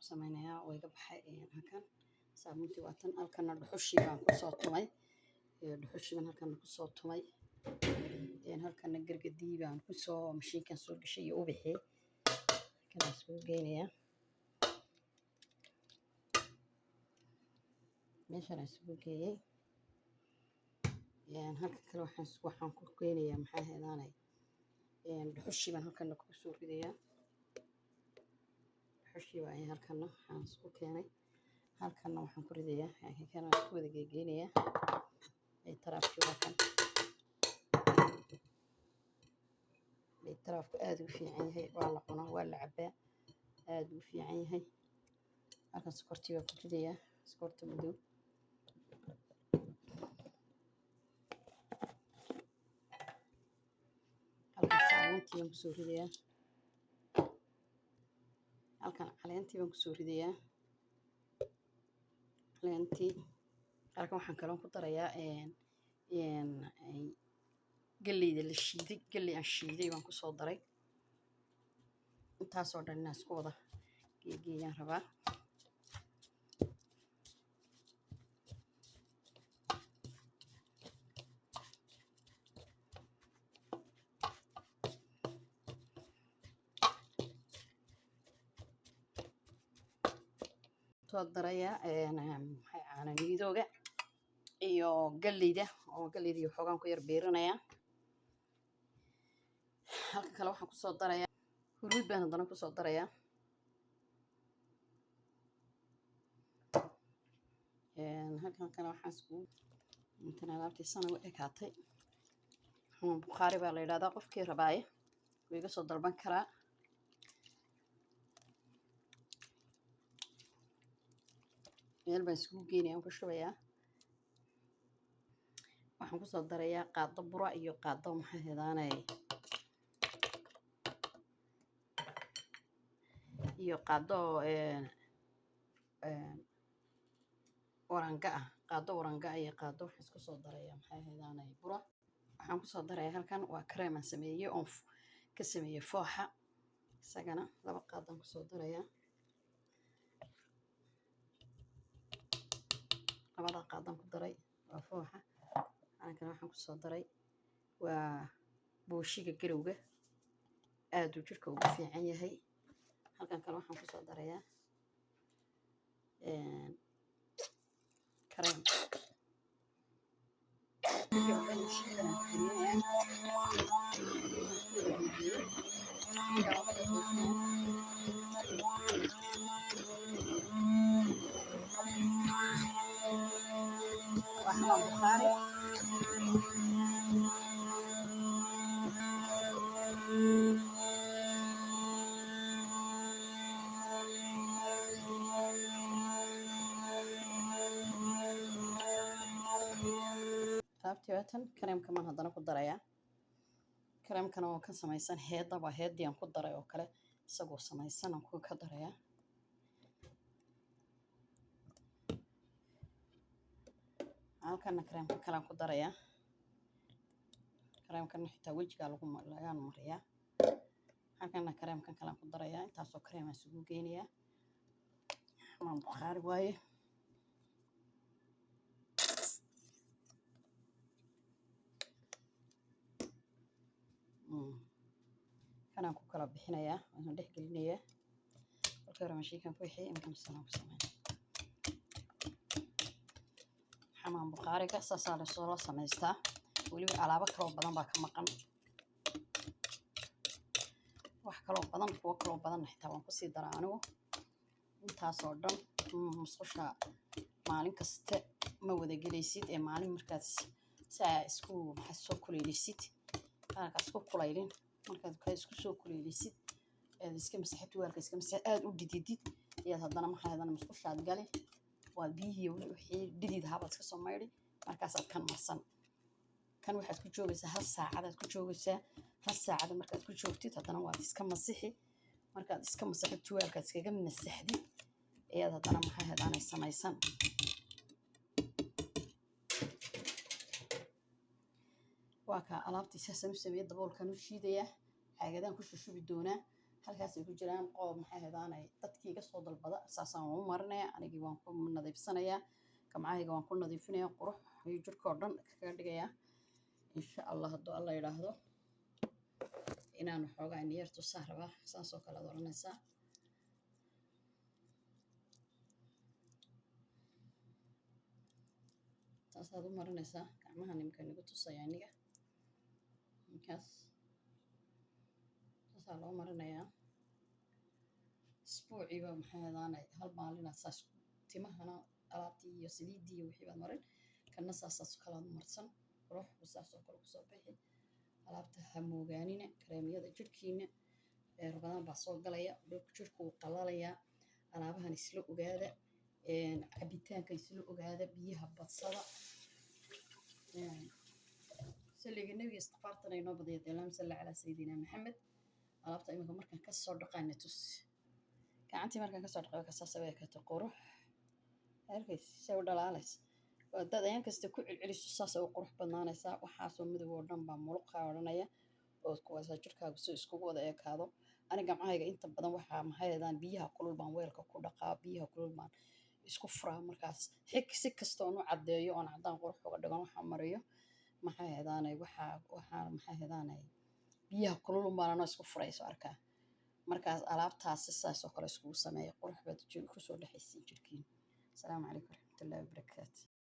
سميناها ويقبح هكذا صابونتي واتن halkana dhuxushi baan ku soo tumay dhuxushi baan halkana ku soo tumay halkana gargadii baan ku soo mashiinkan soo gashay iyo ubixi kana soo geynaya meeshaan soo geeyay halka kale waxaan ku keenayaa maxay heedaanay dhuxushi baan halkana ku soo ridayaa dhuxushi baan halkana waxaan isku keenay halkana waxaan ku ridayaa kana isku wada geeynaya ay tarafki wakan ay tarafku aad u fiican yahay waa la cunaa waa la cabaa aad u fiican yahay halkan sokortiga ku ridayaa sokorta madow halkan saabuuntii ku soo ridayaa halkan caleentii baan ku soo ridayaa caleentii halkan waxaan kaloo ku darayaa galleyda la shiiday galley aan shiiday baan ku soo daray intaas oo dhan inaan isku wada geeyaan rabaa soo daraya maxay caana niidooga iyo galleyda oo galleyda iyo xogaan ku yar beeranaya halka kale waxaan ku soo daraya huruud baan hadana ku soo daraya halkan kale waxaan isku inta alaabtii sana u ekaatay Bukhari baa la yiraahdaa qofkii rabaaye wuu iga soo dalban karaa meel baan isku geynaya aan ku shubayaa waxaan ku soo darayaa qaado bura iyo qaado maxay heedaanay iyo qaado oranga qaado oranga iyo qaado waxaan isku soo darayaa maxay heedaanay bura waxaan ku soo darayaa halkan waa cream aan sameeyay oo ka sameeyay fooxa isagana laba qaadaan ku soo darayaa labada qaadaan ku daray waa fooxa halkan waxaan ku soo daray waa booshiga garowga aad u jirka ugu fiican yahay halkan kale waxaan ku soo darayaa cream waxaan Bukhari sababtoo creamka man hadana ku daraya creamkana oo ka samaysan heedaba heedii aan ku daray oo kale isagoo samaysan aan ku ka daraya halkana creamka kale aan ku daraya creamkan xitaa wajiga laga mariyaa halkana creamkan kale aan ku daraya intaas oo cream aan isugu geynaya ma Bukhari waaye kana ku kala bixinaya waxaan dhex gelinaya halka raashinkan ku wixii imkan sanad ku sameeyay xamaan Bukhari ka saasale soo sameystaa waliba alaabo kale badan baa ka maqan wax kale badan kuwa kale badan xitaa waan ku sii daraa anigu intaas oo dhan musqusha maalin kasta ma wada gelaysid ee maalin markaas saa isku soo kuleelisid halka isku kuleelin markaad ka isku soo kuleelisid ee iska masaxid weelka iska masaxid aad u dididid iyo haddana ma haydana musqushaad gali waa biyihii wixii didid habaad iska soo maydhi markaas aad kan marsan kan waxaad ku joogaysaa hal saacad aad ku joogaysaa hal saacad markaad ku joogtid haddana waad iska masixi markaad iska masaxid weelka iskaga masaxdi ee haddana ma haydana samaysan waa ka alaabtii saasaan u sameeyay daboolkan u shiidaya caagadan ku shubi doonaa halkaasay ku jiraan qoob maxay ahaydaanay dadkii iga soo dalbada saasaan u marinaya anigii waan ku nadiifsanayaa gamcahayga waan ku nadiifinaya qurux iyo jirkoo dhan kaga dhigayaa insha allah hadduu alla yidhaahdo inaan waxoogaa niyar tusaa rabaa saasoo kale ad oranaysaa saasaad u marinaysaa gacmaha nimka nigu tusaya aniga ninkaas saasaa loo marinayaa isbuuciiba maxay ahaydaanay hal maalinaad saas timahana alaabtii iyo saliiddii iyo wixii baad marin kana saasaas kalaad marsan qurux saasoo kale kusoo bixi alaabta ha moogaanina kareemyada jirhkiina rabadaan baa soo galaya jirku wuu qalalayaa alaabahan isla ogaada cabitaanka isla ogaada biyaha badsada saliga nebiga istifaartana inoo badaya allahumma salli calaa sayidina maxamed alaabta iminka markaan kasoo dhaqaana tus gacantii markaan kasoo dhaqay kasaasa way kata qurux arkays say u dhalaalaysa waa dad ayaan kasta ku celceliso saas u qurux badnaanaysaa waxaasoo midab oo dhan baa muluqaa odhanaya oo kuwaasa jirkaagu si iskugu wada ekaado ani gamcahayga inta badan waxaa maxaydaan biyaha kulul baan weelka ku dhaqaa biyaha kulul baan isku furaa markaas si kasta oon u caddeeyo oon caddaan qurux uga dhigan waxaa mariyo maxay ahaydaanay waxaa maxay ahaydaanay biyaha kulul baan anoo isku furayso arkaa markaas alaabtaasi saas oo kale iskugu sameeya qurux baad kusoo dhexaysiin jirkiin asalaamu calaykum waraxmatullaahi wabarakaatu